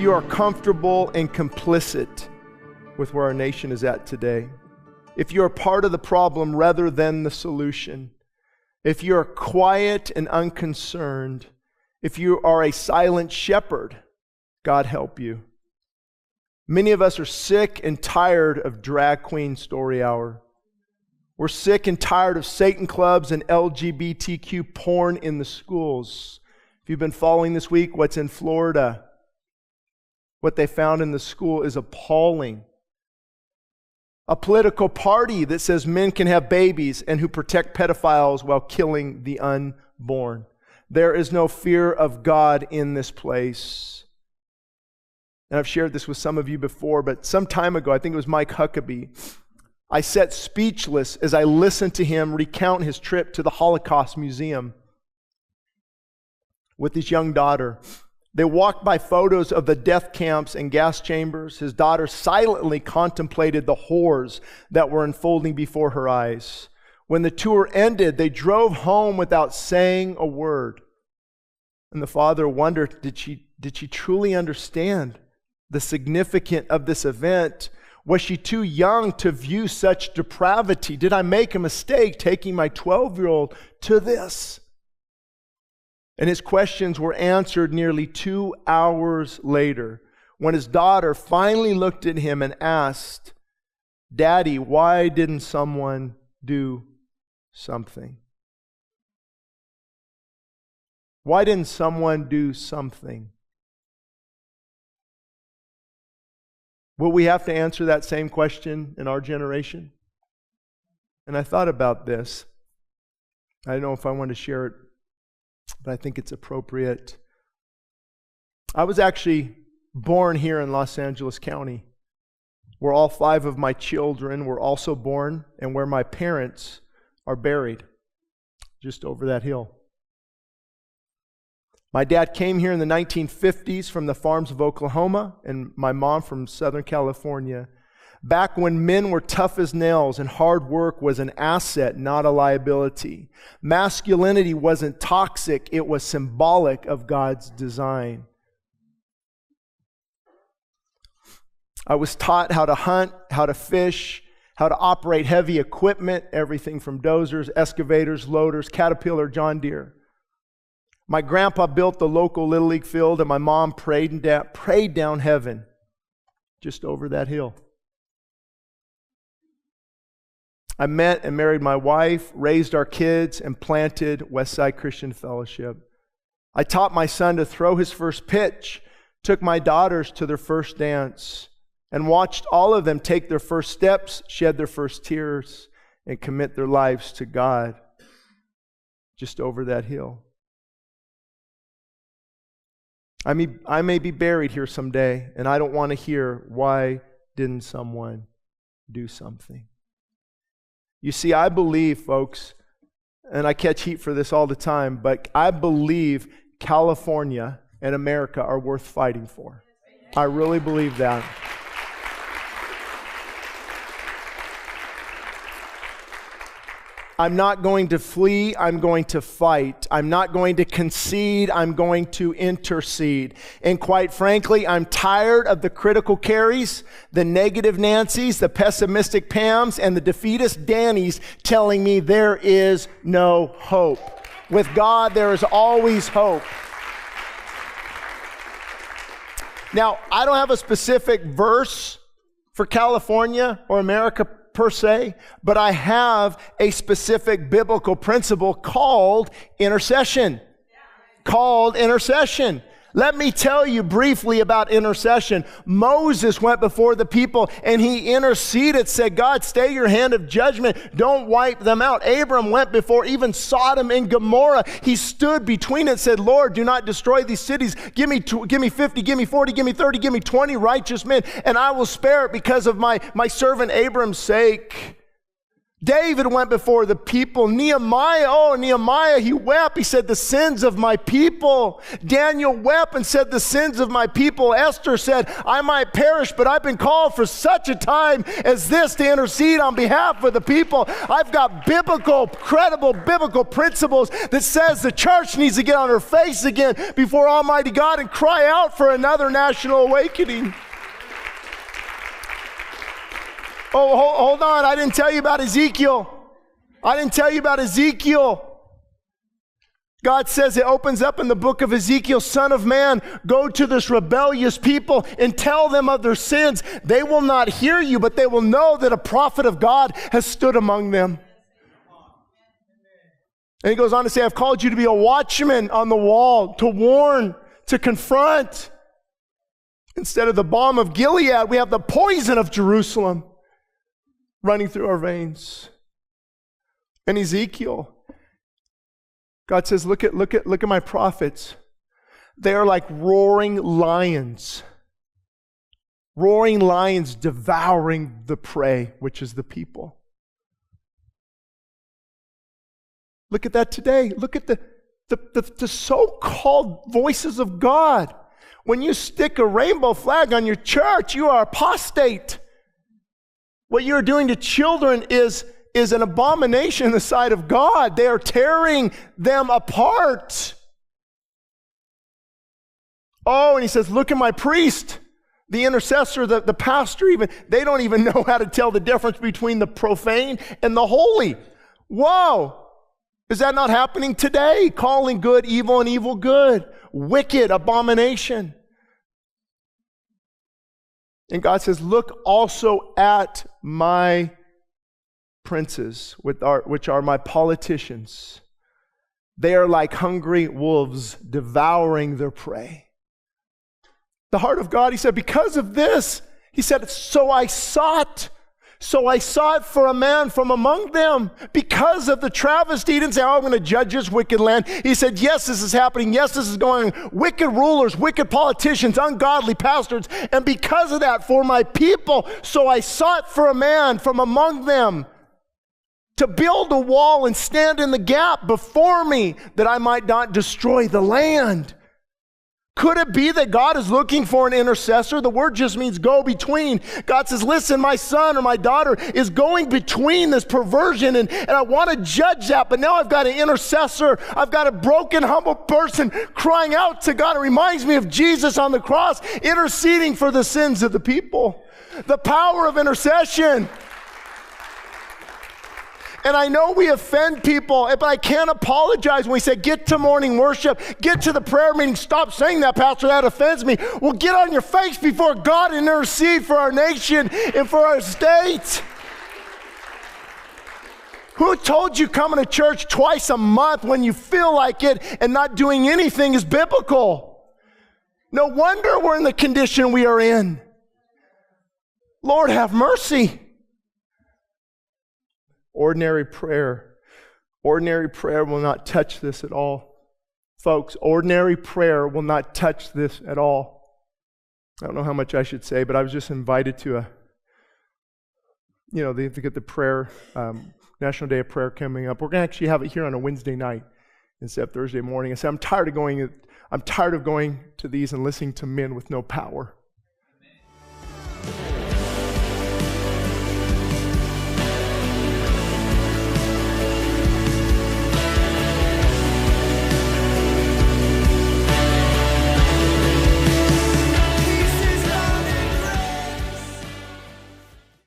you are comfortable and complicit with where our nation is at today, if you're part of the problem rather than the solution, if you're quiet and unconcerned, if you are a silent shepherd, God help you. Many of us are sick and tired of drag queen story hour. We're sick and tired of Satan clubs and LGBTQ porn in the schools. If you've been following this week what's in Florida, what they found in the school is appalling. A political party that says men can have babies and who protect pedophiles while killing the unborn. There is no fear of God in this place. And I've shared this with some of you before, but some time ago, I think it was Mike Huckabee, I sat speechless as I listened to him recount his trip to the Holocaust Museum with his young daughter. They walked by photos of the death camps and gas chambers. His daughter silently contemplated the horrors that were unfolding before her eyes. When the tour ended, they drove home without saying a word. And the father wondered, did she truly understand the significance of this event? Was she too young to view such depravity? Did I make a mistake taking my 12-year-old to this? And his questions were answered nearly 2 hours later when his daughter finally looked at him and asked, "Daddy, why didn't someone do something? Why didn't someone do something?" Will we have to answer that same question in our generation? And I thought about this. I don't know if I want to share it, but I think it's appropriate. I was actually born here in Los Angeles County, where all 5 of my children were also born and where my parents are buried, just over that hill. My dad came here in the 1950s from the farms of Oklahoma, and my mom from Southern California, back when men were tough as nails and hard work was an asset, not a liability. Masculinity wasn't toxic, it was symbolic of God's design. I was taught how to hunt, how to fish, how to operate heavy equipment, everything from dozers, excavators, loaders, Caterpillar, John Deere. My grandpa built the local Little League field, and my mom prayed down heaven just over that hill. I met and married my wife, raised our kids, and planted Westside Christian Fellowship. I taught my son to throw his first pitch, took my daughters to their first dance, and watched all of them take their first steps, shed their first tears, and commit their lives to God just over that hill. I may be buried here someday, and I don't want to hear, why didn't someone do something? You see, I believe, folks, and I catch heat for this all the time, but I believe California and America are worth fighting for. I really believe that. I'm not going to flee, I'm going to fight. I'm not going to concede, I'm going to intercede. And quite frankly, I'm tired of the critical Carries, the negative Nancys, the pessimistic Pams, and the defeatist Dannys telling me there is no hope. With God, there is always hope. Now, I don't have a specific verse for California or America per se, but I have a specific biblical principle called intercession. Let me tell you briefly about intercession. Moses went before the people and he interceded, said, God, stay your hand of judgment. Don't wipe them out. Abram went before even Sodom and Gomorrah. He stood between it and said, Lord, do not destroy these cities. Give me 50, give me 40, give me 30, give me 20 righteous men, and I will spare it because of my servant Abram's sake. David went before the people. Nehemiah, he wept. He said, the sins of my people. Daniel wept and said, the sins of my people. Esther said, I might perish, but I've been called for such a time as this to intercede on behalf of the people. I've got credible biblical principles that says the church needs to get on her face again before Almighty God and cry out for another national awakening. Oh, hold on. I didn't tell you about Ezekiel. God says, it opens up in the book of Ezekiel, Son of man, go to this rebellious people and tell them of their sins. They will not hear you, but they will know that a prophet of God has stood among them. And he goes on to say, I've called you to be a watchman on the wall, to warn, to confront. Instead of the balm of Gilead, we have the poison of Jerusalem running through our veins. And Ezekiel, God says, look at my prophets. They are like roaring lions devouring the prey, which is the people. Look at that today. Look at the so-called voices of God. When you stick a rainbow flag on your church, you are apostate. What you're doing to children is an abomination in the sight of God. They are tearing them apart. Oh, and he says, look at my priest, the intercessor, the pastor even. They don't even know how to tell the difference between the profane and the holy. Whoa! Is that not happening today? Calling good evil and evil good. Wicked abomination. And God says, look also at my princes, which are my politicians. They are like hungry wolves devouring their prey. The heart of God, he said, because of this, he said, so I sought for a man from among them. Because of the travesty, he didn't say, I'm going to judge this wicked land. He said, yes, this is happening. Yes, this is going on. Wicked rulers, wicked politicians, ungodly pastors. And because of that, for my people, so I sought for a man from among them to build a wall and stand in the gap before me, that I might not destroy the land. Could it be that God is looking for an intercessor? The word just means go between. God says, listen, my son or my daughter is going between this perversion, and I want to judge that, but now I've got an intercessor. I've got a broken, humble person crying out to God. It reminds me of Jesus on the cross, interceding for the sins of the people. The power of intercession. And I know we offend people, but I can't apologize when we say, get to morning worship, get to the prayer meeting. Stop saying that, Pastor, that offends me. Well, get on your face before God and intercede for our nation and for our state. Who told you coming to church twice a month when you feel like it and not doing anything is biblical? No wonder we're in the condition we are in. Lord, have mercy. Ordinary prayer will not touch this at all. Folks, ordinary prayer will not touch this at all. I don't know how much I should say, but I was just invited to they get the prayer, National Day of Prayer coming up. We're going to actually have it here on a Wednesday night instead of Thursday morning. I said, I'm tired of going to these and listening to men with no power.